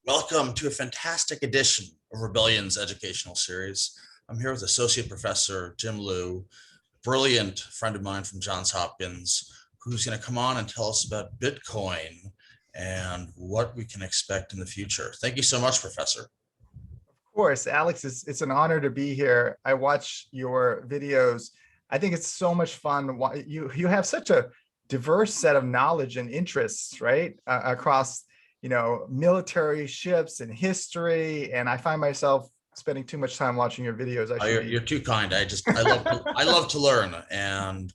Welcome to a fantastic edition of Rebellion's educational series. I'm here with Associate Professor Jim Liew, brilliant friend of mine from Johns Hopkins, who's going to come on and tell us about Bitcoin and what we can expect in the future. Thank you so much, Professor. Of course, Alex, it's an honor to be here. I watch your videos. I think it's so much fun. You have such a diverse set of knowledge and interests, right? Across, military ships and history. And I find myself spending too much time watching your videos. You're too kind. I love to learn, and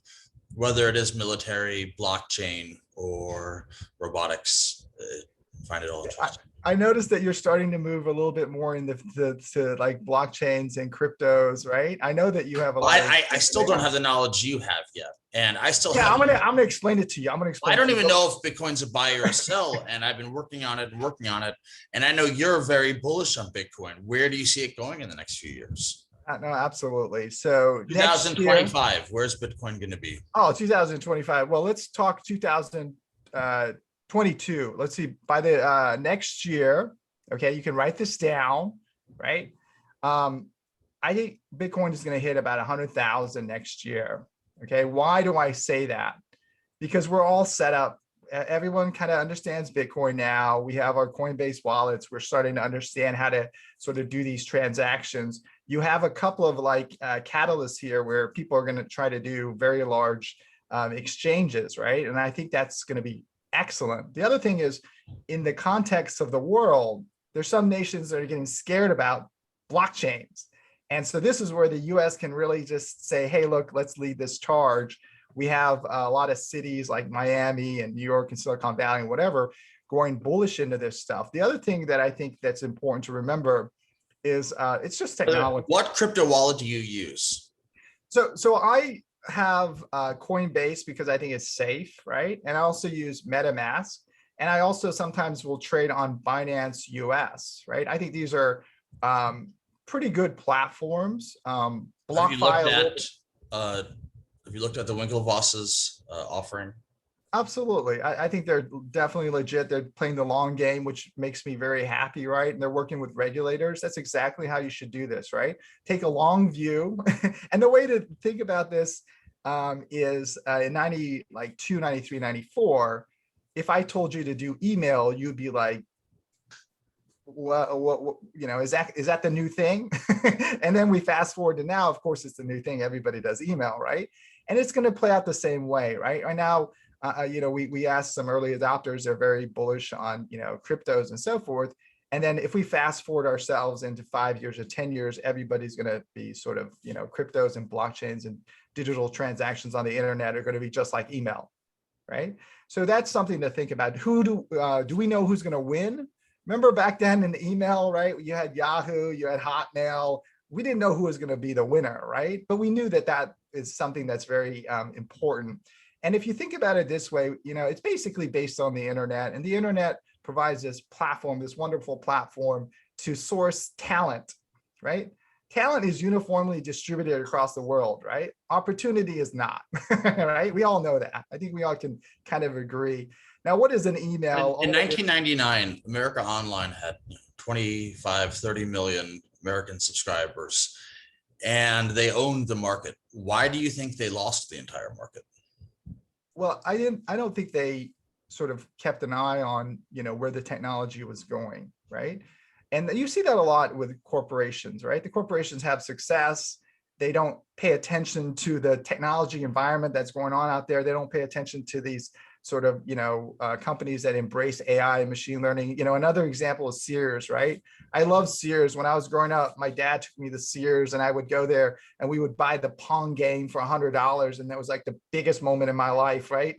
whether it is military, blockchain, or robotics, I find it all interesting. I noticed that you're starting to move a little bit more into like blockchains and cryptos, right? I know that you have a lot. I still don't have the knowledge you have yet, and I still. Yeah, I'm gonna explain it to you. I don't even know if Bitcoin's a buy or a sell, and I've been working on it, and I know you're very bullish on Bitcoin. Where do you see it going in the next few years? No, absolutely. So 2025, where's Bitcoin going to be? Oh, 2025. Well, let's talk 2022. Let's see, by the next year, okay, you can write this down, right? I think Bitcoin is going to hit about 100,000 next year. Okay, why do I say that? Because we're all set up. Everyone kind of understands Bitcoin now. We have our Coinbase wallets. We're starting to understand how to sort of do these transactions. You have a couple of catalysts here where people are going to try to do very large exchanges, right? And I think that's going to be excellent. The other thing is, in the context of the world, there's some nations that are getting scared about blockchains. And so this is where the US can really just say, hey, look, let's lead this charge. We have a lot of cities like Miami and New York and Silicon Valley and whatever going bullish into this stuff. The other thing that I think that's important to remember is it's just technology. What crypto wallet do you use? So I have Coinbase because I think it's safe, right? And I also use MetaMask. And I also sometimes will trade on Binance US, right? I think these are pretty good platforms. Have you looked at the Winklevoss's offering? Absolutely. I think they're definitely legit. They're playing the long game, which makes me very happy, right? And they're working with regulators. That's exactly how you should do this, right? Take a long view. And the way to think about this is in 92, 93, 94, if I told you to do email, you'd be like, what is that the new thing? And then we fast forward to now, of course, it's the new thing. Everybody does email, right? And it's going to play out the same way, right? Right now, we asked some early adopters, they're very bullish on, cryptos and so forth. And then if we fast forward ourselves into 5 years or 10 years, everybody's going to be sort of, cryptos and blockchains and digital transactions on the internet are going to be just like email, right? So that's something to think about. Do we know who's going to win? Remember back then in the email, right? You had Yahoo, you had Hotmail. We didn't know who was going to be the winner, right? But we knew that is something that's very important. And if you think about it this way, it's basically based on the internet, and the internet provides this platform, this wonderful platform to source talent, right? Talent is uniformly distributed across the world, right? Opportunity is not, right? We all know that. I think we all can kind of agree. Now, what is an email? In 1999, America Online had 25, 30 million American subscribers, and they owned the market. Why do you think they lost the entire market? Well, I don't think they sort of kept an eye on, where the technology was going, right? And you see that a lot with corporations, right? The corporations have success. They don't pay attention to the technology environment that's going on out there. They don't pay attention to these sort of, companies that embrace AI and machine learning. Another example is Sears, right? I love Sears. When I was growing up, my dad took me to Sears and I would go there and we would buy the Pong game for $100. And that was like the biggest moment in my life, right?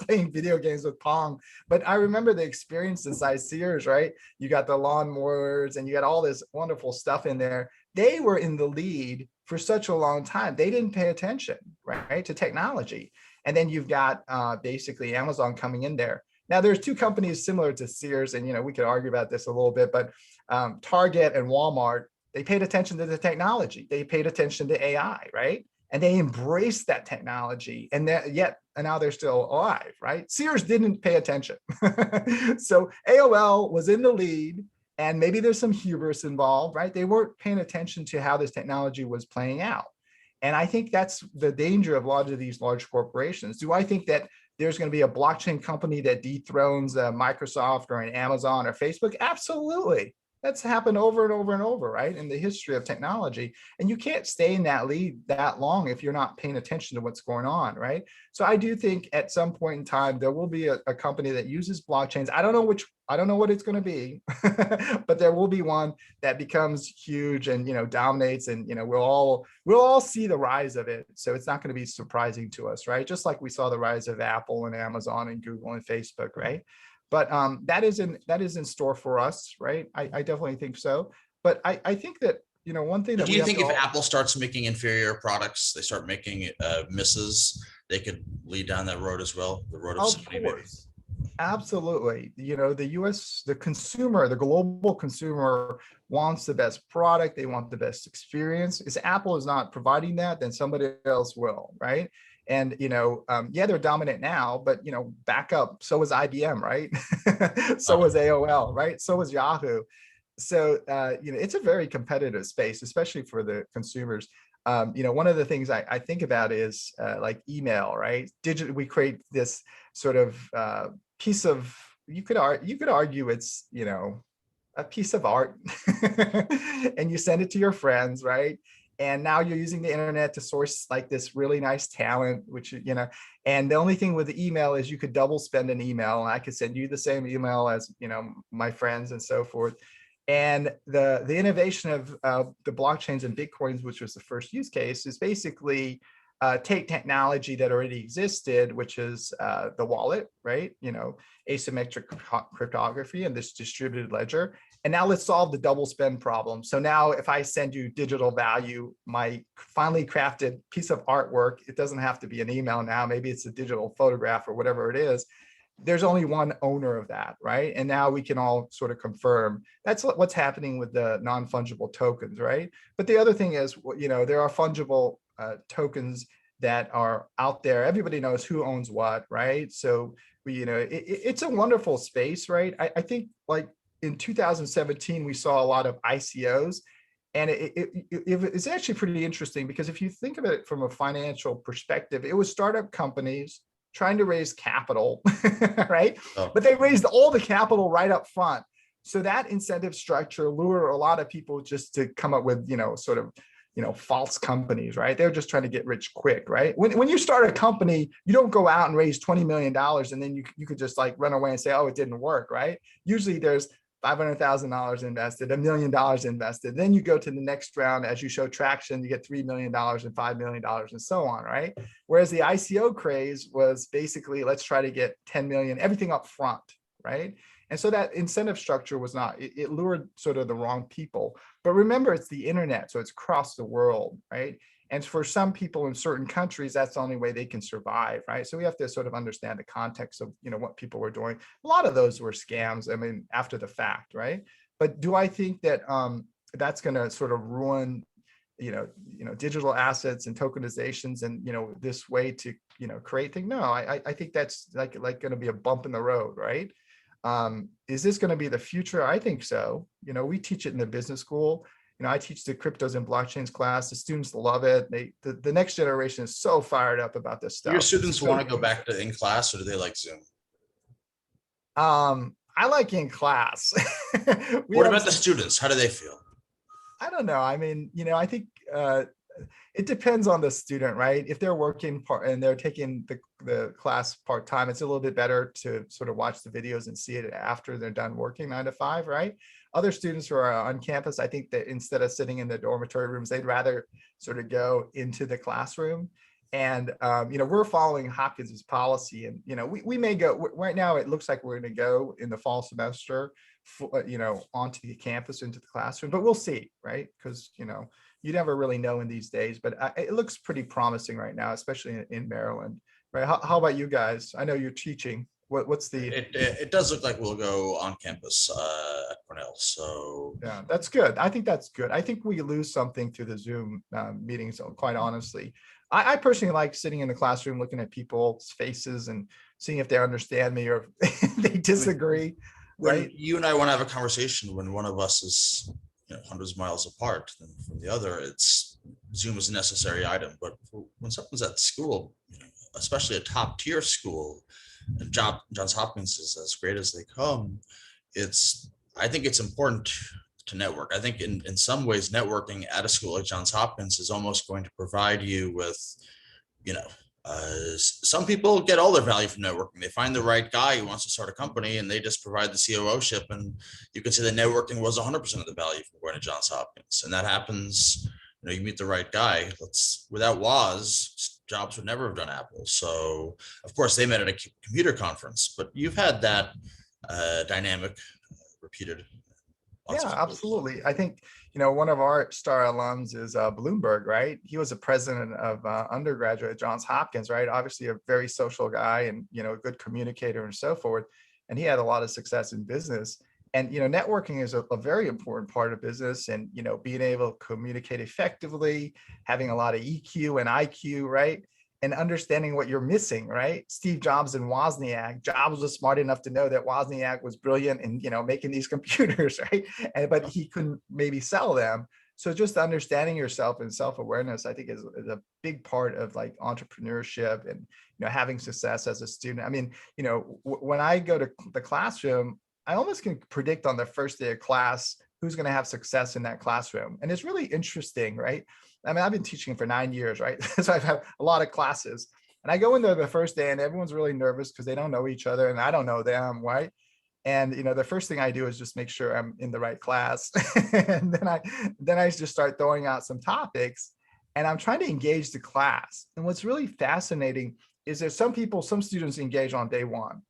Playing video games with Pong. But I remember the experience inside Sears, right? You got the lawnmowers and you got all this wonderful stuff in there. They were in the lead for such a long time. They didn't pay attention, right, to technology. And then you've got basically Amazon coming in there. Now, there's two companies similar to Sears, and we could argue about this a little bit, but Target and Walmart, they paid attention to the technology. They paid attention to AI, right? And they embraced that technology, and now they're still alive, right? Sears didn't pay attention. So AOL was in the lead, And maybe there's some hubris involved, right? They weren't paying attention to how this technology was playing out. And I think that's the danger of a lot of these large corporations. Do I think that there's going to be a blockchain company that dethrones Microsoft or an Amazon or Facebook? Absolutely. That's happened over and over and over, right? In the history of technology. And you can't stay in that lead that long if you're not paying attention to what's going on, right? So I do think at some point in time, there will be a company that uses blockchains. I don't know what it's going to be, but there will be one that becomes huge and, dominates, and, we'll all see the rise of it. So it's not going to be surprising to us, right? Just like we saw the rise of Apple and Amazon and Google and Facebook, right? But that is in store for us, right? I definitely think so. But I think that, one thing that do you think if Apple starts making inferior products, they start making misses, they could lead down that road as well? The road of safety, maybe. Absolutely. The consumer, the global consumer wants the best product. They want the best experience. If Apple is not providing that, then somebody else will, right? And, yeah, they're dominant now, but, back up. So was IBM, right? So was AOL, right? So was Yahoo. So, it's a very competitive space, especially for the consumers. One of the things I think about is like email, right? We create this sort of piece of, you could argue it's, a piece of art and you send it to your friends, right? And now you're using the internet to source like this really nice talent, which, and the only thing with the email is you could double spend an email, and I could send you the same email as, my friends and so forth. And the innovation of the blockchains and Bitcoins, which was the first use case, is basically take technology that already existed, which is the wallet, right? Asymmetric cryptography and this distributed ledger. And now let's solve the double spend problem. So now if I send you digital value, my finely crafted piece of artwork, it doesn't have to be an email now, maybe it's a digital photograph or whatever it is. There's only one owner of that, right? And now we can all sort of confirm that's what's happening with the non-fungible tokens, right? But the other thing is, there are fungible tokens that are out there. Everybody knows who owns what, right? So it's a wonderful space, right? I think like in 2017, we saw a lot of ICOs, and it's actually pretty interesting because if you think of it from a financial perspective, it was startup companies trying to raise capital, right? Oh. But they raised all the capital right up front. So that incentive structure lured a lot of people just to come up with, sort of, false companies, right? They're just trying to get rich quick, right? When you start a company, you don't go out and raise $20 million and then you could just like run away and say, oh, it didn't work, right? Usually there's $500,000 invested, $1 million invested. Then you go to the next round. As you show traction, you get $3 million and $5 million and so on, right? Whereas the ICO craze was basically, let's try to get 10 million, everything up front, right? And so that incentive structure was not, it lured sort of the wrong people. But remember, it's the internet, so it's across the world, right? And for some people in certain countries, that's the only way they can survive, right? So we have to sort of understand the context of, what people were doing. A lot of those were scams, I mean, after the fact, right? But do I think that that's going to sort of ruin, digital assets and tokenizations and, this way to, create things? No, I think that's like going to be a bump in the road, right? Is this going to be the future? I think so. We teach it in the business school. I teach the cryptos and blockchains class. The students love it. The next generation is so fired up about this stuff. Your students want to go back to in class, or do they like Zoom? I like in class. What about the students? How do they feel? I don't know. I mean, I think it depends on the student, right? If they're working and they're taking the class part-time, it's a little bit better to sort of watch the videos and see it after they're done working 9 to 5, right? Other students who are on campus, I think that instead of sitting in the dormitory rooms, they'd rather sort of go into the classroom. And, we're following Hopkins's policy, and, we may go right now. It looks like we're going to go in the fall semester, onto the campus, into the classroom, but we'll see, right? Because, you never really know in these days, but it looks pretty promising right now, especially in Maryland, right? How about you guys? I know you're teaching. What's the? It does look like we'll go on campus at Cornell. So yeah, that's good. I think that's good. I think we lose something through the Zoom meetings, quite honestly. I personally like sitting in the classroom, looking at people's faces and seeing if they understand me or if they disagree. When right? you and I want to have a conversation, when one of us is, hundreds of miles apart from the other, it's Zoom is a necessary item. But when someone's at school, especially a top tier school, and Johns Hopkins is as great as they come, it's I think it's important to network. I think in some ways, networking at a school like Johns Hopkins is almost going to provide you with, you know, some people get all their value from networking. They find the right guy who wants to start a company and they just provide the COO-ship. And you can say that networking was 100% of the value from going to Johns Hopkins. And that happens, you meet the right guy. Without Woz, Jobs would never have done Apple. So of course they met at a computer conference, but you've had that dynamic repeated lots Yeah, of schools. absolutely. I think, one of our star alums is Bloomberg, right? He was a president of undergraduate at Johns Hopkins, right? Obviously a very social guy and, a good communicator and so forth. And he had a lot of success in business. And, networking is a very important part of business and, being able to communicate effectively, having a lot of EQ and IQ, right? And understanding what you're missing, right? Steve Jobs and Wozniak. Jobs was smart enough to know that Wozniak was brilliant in, making these computers, right? But he couldn't maybe sell them. So just understanding yourself and self-awareness, I think is a big part of like entrepreneurship and, having success as a student. I mean, when I go to the classroom, I almost can predict on the first day of class who's going to have success in that classroom. And it's really interesting, right? I mean, I've been teaching for 9 years, right? So I've had a lot of classes. And I go in there the first day and everyone's really nervous because they don't know each other and I don't know them, right? And the first thing I do is just make sure I'm in the right class. And then I just start throwing out some topics and I'm trying to engage the class. And what's really fascinating is that some students engage on day one.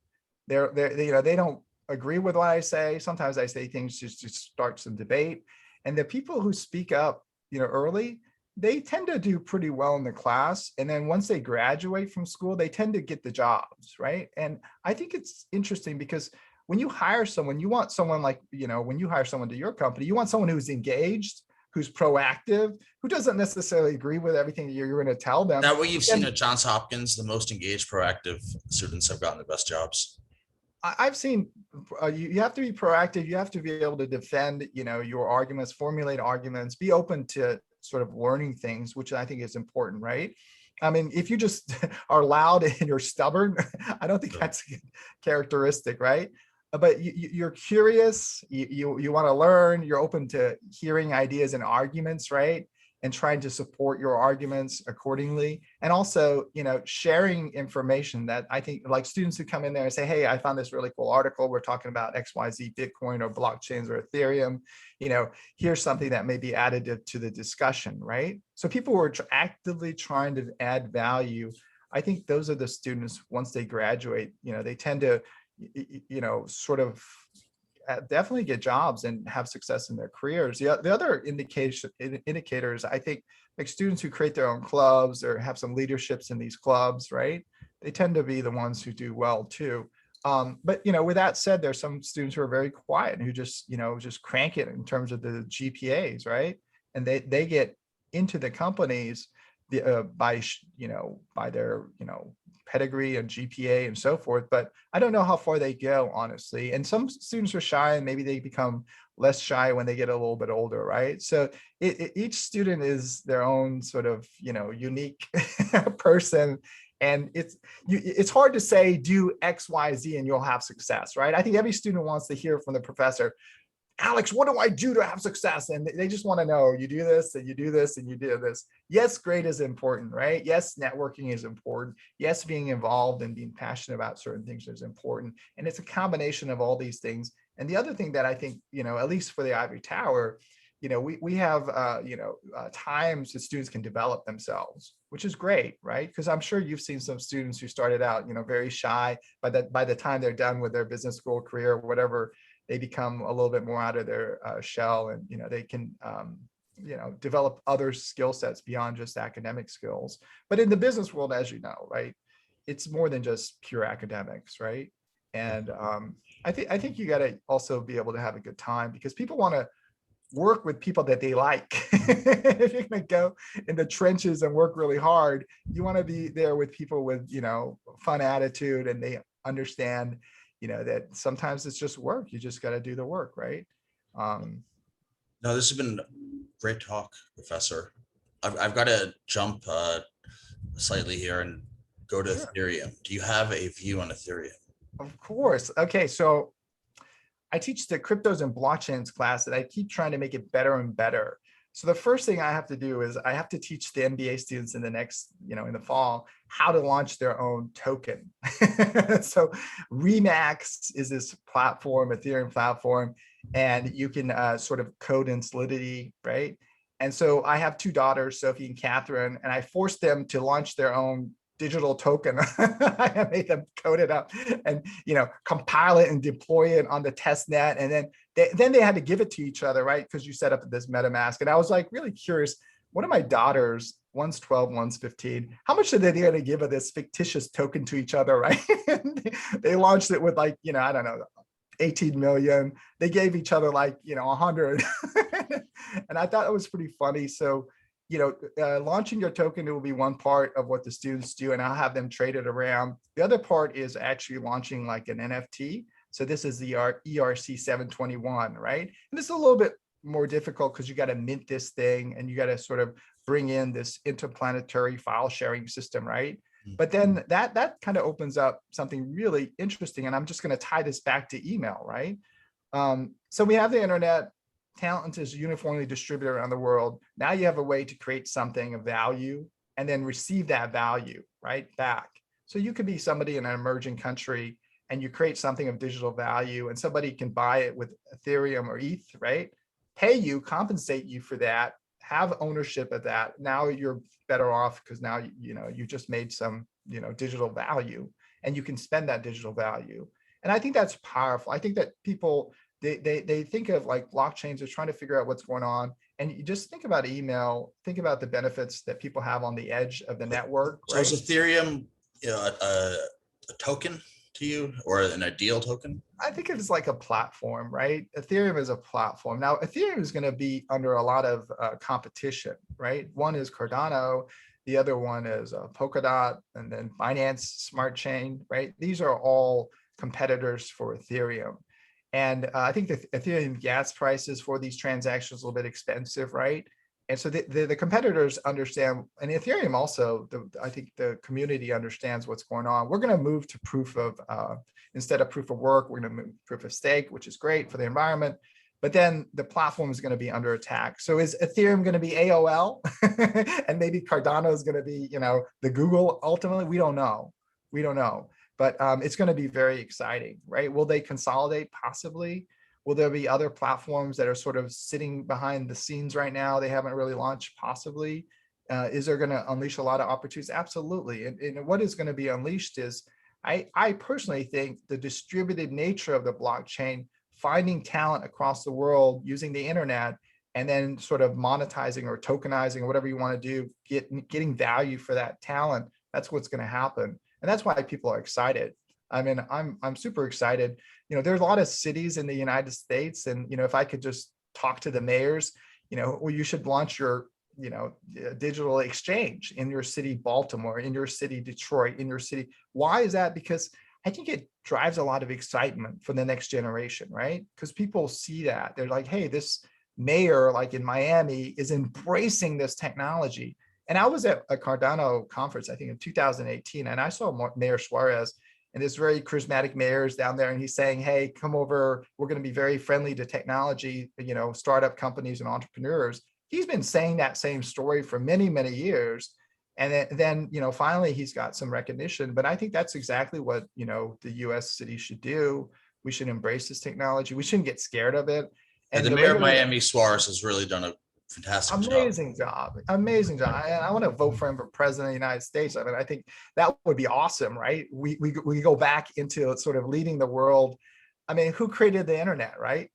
They don't agree with what I say. Sometimes I say things just to start some debate. And the people who speak up, early, they tend to do pretty well in the class. And then once they graduate from school, they tend to get the jobs, right? And I think it's interesting because when you hire someone, you want someone like, when you hire someone to your company, you want someone who's engaged, who's proactive, who doesn't necessarily agree with everything that you're going to tell them. That what you've seen And at Johns Hopkins, the most engaged, proactive students have gotten the best jobs. I've seen you have to be proactive. You have to be able to defend, your arguments, formulate arguments, be open to sort of learning things, which I think is important, right? I mean, if you just are loud and you're stubborn, I don't think that's a good characteristic, right? But you're curious, you want to learn, you're open to hearing ideas and arguments, right? And trying to support your arguments accordingly. And also, sharing information that I think like students who come in there and say, hey, I found this really cool article. We're talking about XYZ Bitcoin or blockchains or Ethereum. Here's something that may be additive to the discussion, right? So people who are actively trying to add value. I think those are the students, once they graduate, they tend to, sort of definitely get jobs and have success in their careers. The other indicators, I think, like students who create their own clubs or have some leaderships in these clubs, right? They tend to be the ones who do well too. But with that said, there's some students who are very quiet and who just crank it in terms of the GPAs, right? And they get into the companies by their pedigree and GPA and so forth, but I don't know how far they go, honestly. And some students are shy and maybe they become less shy when they get a little bit older, right? So each student is their own sort of, unique person. And it's hard to say, do X, Y, Z, and you'll have success, right? I think every student wants to hear from the professor, Alex, what do I do to have success? And they just want to know, you do this and you do this and you do this. Yes, grade is important, right? Yes, networking is important. Yes, being involved and being passionate about certain things is important. And it's a combination of all these things. And the other thing that I think, at least for the Ivory Tower, we have, times that students can develop themselves, which is great, right? Because I'm sure you've seen some students who started out, very shy, but by the time they're done with their business school career or whatever, they become a little bit more out of their shell and, they can, develop other skill sets beyond just academic skills. But in the business world, as you know, right, it's more than just pure academics, right? And I think you got to also be able to have a good time because people want to work with people that they like. If you're going to go in the trenches and work really hard, you want to be there with people with, fun attitude and they understand, that sometimes it's just work. You just got to do the work, right? Um, No, this has been great talk, Professor. I've got to jump slightly here and go to sure, Ethereum. Do you have a view on Ethereum? of course. Okay, so I teach the cryptos and blockchains class that I keep trying to make it better and better. So the first thing I have to do is I have to teach the MBA students in the next, in the fall, how to launch their own token. So Remax is this platform, Ethereum platform, and you can sort of code in Solidity, right? And so I have two daughters, Sophie and Catherine, and I forced them to launch their own digital token. I made them code it up and compile it and deploy it on the test net, and then they had to give it to each other, right? Because you set up this MetaMask, and I was like really curious. One of my daughters, one's 12, one's 15. How much are they going to give of this fictitious token to each other, right? They launched it with like I don't know, 18 million. They gave each other like 100, and I thought it was pretty funny. So launching your token, it will be one part of what the students do, and I'll have them trade it around. The other part is actually launching like an NFT. So this is the ERC 721, right? And this is a little bit more difficult because you got to mint this thing and you got to sort of bring in this interplanetary file sharing system, right? But then that kind of opens up something really interesting. And I'm just going to tie this back to email, right? So we have the internet. Talent is uniformly distributed around the world. Now you have a way to create something of value and then receive that value right back. So you could be somebody in an emerging country and you create something of digital value and somebody can buy it with Ethereum or ETH, right? Pay you, compensate you for that, have ownership of that. Now you're better off because now you just made some digital value and you can spend that digital value. And I think that's powerful. I think that people they think of like blockchains, they're trying to figure out what's going on. And you just think about email, think about the benefits that people have on the edge of the network, So right? is Ethereum a token to you, or an ideal token? I think it's like a platform, right? Ethereum is a platform. Now, Ethereum is going to be under a lot of competition, right? One is Cardano, the other one is Polkadot, and then Binance Smart Chain, right? These are all competitors for Ethereum. And I think the Ethereum gas prices for these transactions are a little bit expensive, right? And so the competitors understand, and Ethereum also, I think the community understands what's going on. We're going to move to proof of, instead of proof of work, we're going to move proof of stake, which is great for the environment. But then the platform is going to be under attack. So is Ethereum going to be AOL? And maybe Cardano is going to be, the Google ultimately? We don't know. We don't know. But it's going to be very exciting, right? Will they consolidate? Possibly. Will there be other platforms that are sort of sitting behind the scenes right now? They haven't really launched, possibly. Is there going to unleash a lot of opportunities? Absolutely. And what is going to be unleashed is, I personally think the distributed nature of the blockchain, finding talent across the world using the internet, and then sort of monetizing or tokenizing or whatever you want to do, getting value for that talent. That's what's going to happen. And that's why people are excited. I mean, I'm super excited. There's a lot of cities in the United States, and if I could just talk to the mayors, well, you should launch your digital exchange in your city, Baltimore, in your city, Detroit, in your city. Why is that? Because I think it drives a lot of excitement for the next generation, right? Because people see that they're like, hey, this mayor, like in Miami, is embracing this technology. And I was at a Cardano conference, I think in 2018, and I saw Mayor Suarez and this very charismatic mayor is down there, and he's saying, hey, come over. We're going to be very friendly to technology, startup companies and entrepreneurs. He's been saying that same story for many, many years. And then finally, he's got some recognition. But I think that's exactly what, the US cities should do. We should embrace this technology. We shouldn't get scared of it. And And the mayor of Miami, Suarez, has really done a fantastic job. amazing job. And I want to vote for him for president of the United States. I mean, I think that would be awesome, right? We go back into sort of leading the world. I mean, who created the internet, right?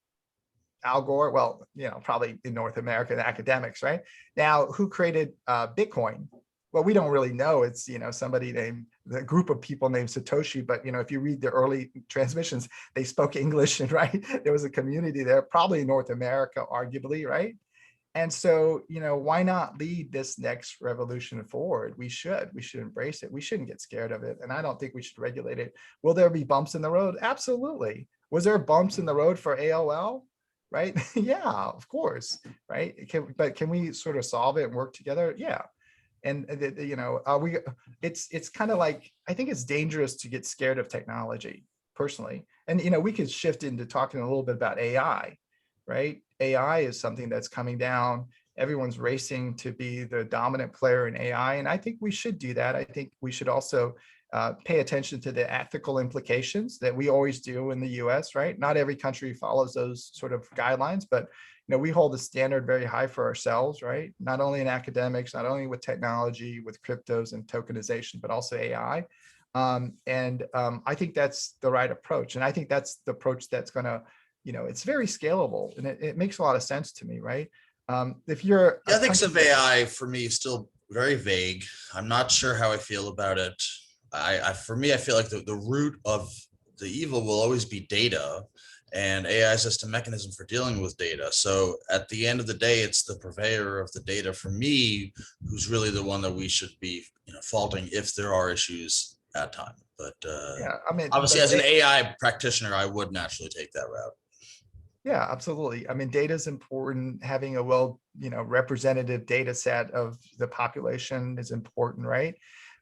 Al Gore. Well, probably in North America, the academics, right? Now, who created Bitcoin? Well, we don't really know. It's somebody named, the group of people named Satoshi. But if you read the early transmissions, they spoke English, and right, there was a community there, probably in North America, arguably, right? And so, why not lead this next revolution forward? We should embrace it. We shouldn't get scared of it. And I don't think we should regulate it. Will there be bumps in the road? Absolutely. Was there bumps in the road for AOL? Right? Yeah, of course. Right. But can we sort of solve it and work together? Yeah. And it's kind of like, I think it's dangerous to get scared of technology personally. And, we could shift into talking a little bit about AI, right? AI is something that's coming down. Everyone's racing to be the dominant player in AI. And I think we should do that. I think we should also pay attention to the ethical implications that we always do in the US, right? Not every country follows those sort of guidelines, but we hold the standard very high for ourselves, right? Not only in academics, not only with technology, with cryptos and tokenization, but also AI. I think that's the right approach. And I think that's the approach that's going to, it's very scalable, and it makes a lot of sense to me, right? If you're the ethics of AI for me is still very vague. I'm not sure how I feel about it. For me, I feel like the root of the evil will always be data, and AI is just a mechanism for dealing with data. So at the end of the day, it's the purveyor of the data for me who's really the one that we should be faulting if there are issues at time. But yeah, I mean, obviously, as an AI practitioner, I would naturally take that route. Yeah, absolutely. I mean, data is important. Having a representative data set of the population is important, right?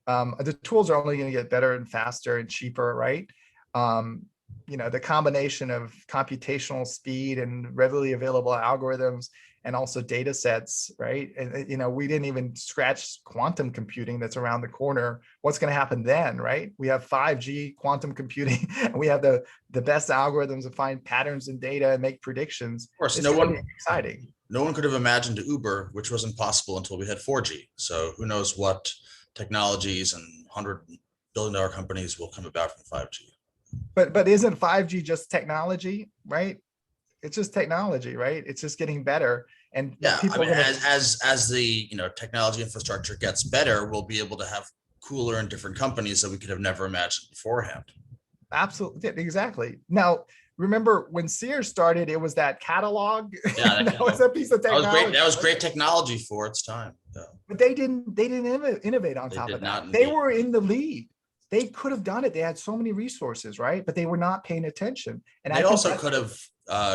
The tools are only going to get better and faster and cheaper, right? The combination of computational speed and readily available algorithms and also data sets, right? And, we didn't even scratch quantum computing that's around the corner. What's going to happen then, right? We have 5G quantum computing, and we have the best algorithms to find patterns in data and make predictions. Of course, exciting. No one could have imagined Uber, which wasn't possible until we had 4G. So who knows what technologies and $100 billion companies will come about from 5G. But isn't 5G just technology, right? It's just technology, right? It's just getting better. And yeah, people as the technology infrastructure gets better, we'll be able to have cooler and different companies that we could have never imagined beforehand. Absolutely, exactly. Now, remember when Sears started, it was that catalog. Yeah, that was a piece of technology. That was great technology for its time. Yeah. But they didn't innovate on top of that. They were in the lead. They could have done it. They had so many resources, right? But they were not paying attention. And they also could have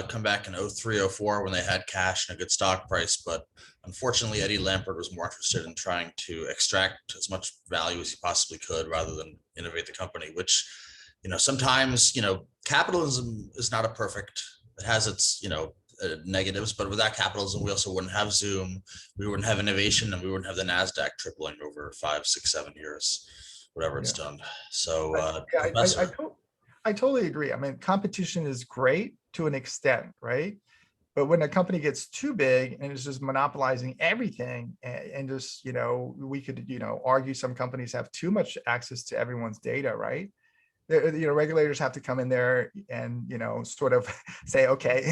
come back in 03, 04 when they had cash and a good stock price. But unfortunately, Eddie Lampert was more interested in trying to extract as much value as he possibly could rather than innovate the company, which, sometimes, capitalism is not a perfect, it has its, negatives, but without capitalism, we also wouldn't have Zoom, we wouldn't have innovation, and we wouldn't have the NASDAQ tripling over 5, 6, 7 years. Whatever it's done. So I totally agree. I mean, competition is great to an extent, right? But when a company gets too big and is just monopolizing everything, and just, we could, argue some companies have too much access to everyone's data, right? Regulators have to come in there and, sort of say, okay,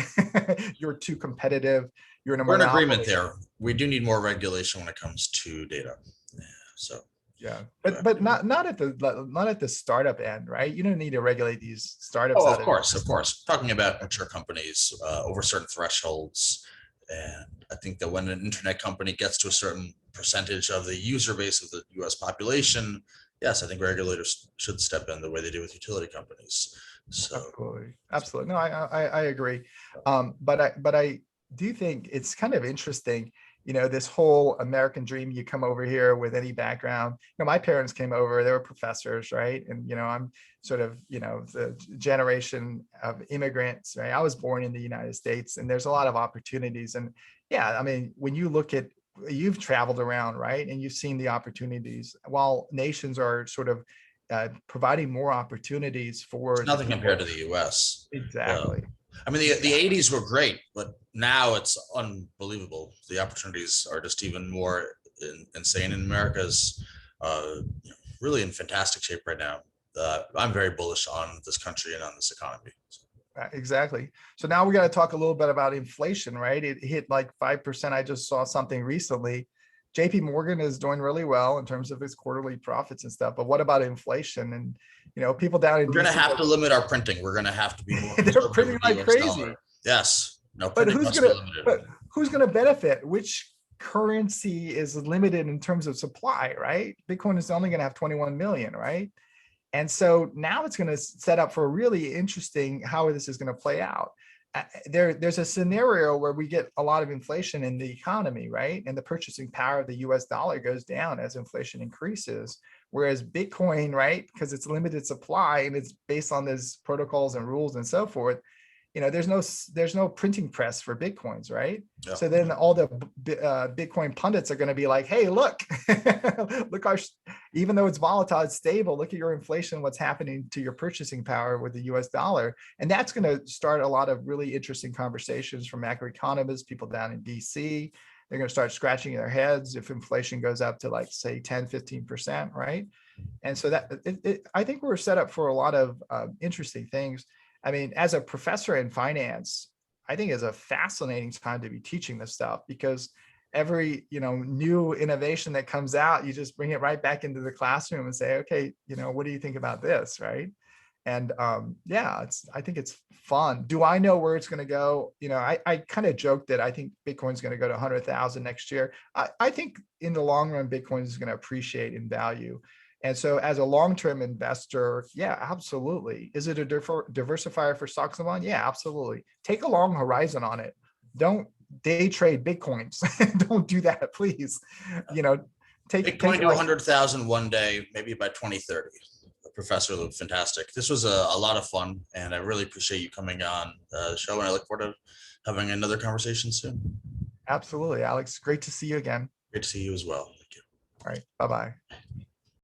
you're too competitive. We're in agreement there. We do need more regulation when it comes to data. Yeah, so. Yeah, but not at the startup end, right? You don't need to regulate these startups. Oh, of course. Talking about mature companies over certain thresholds, and I think that when an internet company gets to a certain percentage of the user base of the U.S. population, yes, I think regulators should step in the way they do with utility companies. So absolutely. No, I agree. But I do think it's kind of interesting. This whole American dream, you come over here with any background. My parents came over, they were professors, right? And, I'm sort of, the generation of immigrants, right? I was born in the United States, and there's a lot of opportunities. And yeah, I mean, when you look at, you've traveled around, right? And you've seen the opportunities, while nations are sort of providing more opportunities for. It's nothing compared to the US. Exactly. I mean, the 80s were great, but now it's unbelievable. The opportunities are just even more insane. And America's really in fantastic shape right now. I'm very bullish on this country and on this economy. Exactly. So now we got to talk a little bit about inflation, right? It hit like 5%. I just saw something recently. JP Morgan is doing really well in terms of its quarterly profits and stuff. But what about inflation? And, people down in We're going to have to limit our printing. We're going to have to be more. They're printing like crazy. Dollar. Yes. No, but who's who's going to benefit? Which currency is limited in terms of supply, right? Bitcoin is only going to have 21 million, right? And so now it's going to set up for a really interesting how this is going to play out. There's a scenario where we get a lot of inflation in the economy, right? And the purchasing power of the US dollar goes down as inflation increases. Whereas Bitcoin, right, because it's limited supply and it's based on these protocols and rules and so forth, there's no printing press for Bitcoins, right? Yeah. So then all the Bitcoin pundits are going to be like, hey, look, look, even though it's volatile, it's stable. Look at your inflation, what's happening to your purchasing power with the US dollar. And that's going to start a lot of really interesting conversations from macroeconomists, people down in DC. They're going to start scratching their heads if inflation goes up to like, say, 10, 15%, right? And so that I think we're set up for a lot of interesting things. I mean, as a professor in finance, I think it's a fascinating time to be teaching this stuff because every, new innovation that comes out, you just bring it right back into the classroom and say, okay, what do you think about this, right? And I think it's fun. Do I know where it's going to go? I kind of joked that I think Bitcoin's going to go to 100,000 next year. I think in the long run, Bitcoin is going to appreciate in value. And so as a long-term investor, yeah, absolutely. Is it a diversifier for stocks and bonds? Yeah, absolutely. Take a long horizon on it. Don't day trade Bitcoins. Don't do that, please. Take Bitcoin to 100,000 one day, maybe by 2030. Professor Liew, fantastic. This was a lot of fun, and I really appreciate you coming on the show, and I look forward to having another conversation soon. Absolutely, Alex. Great to see you again. Great to see you as well. Thank you. All right. Bye-bye.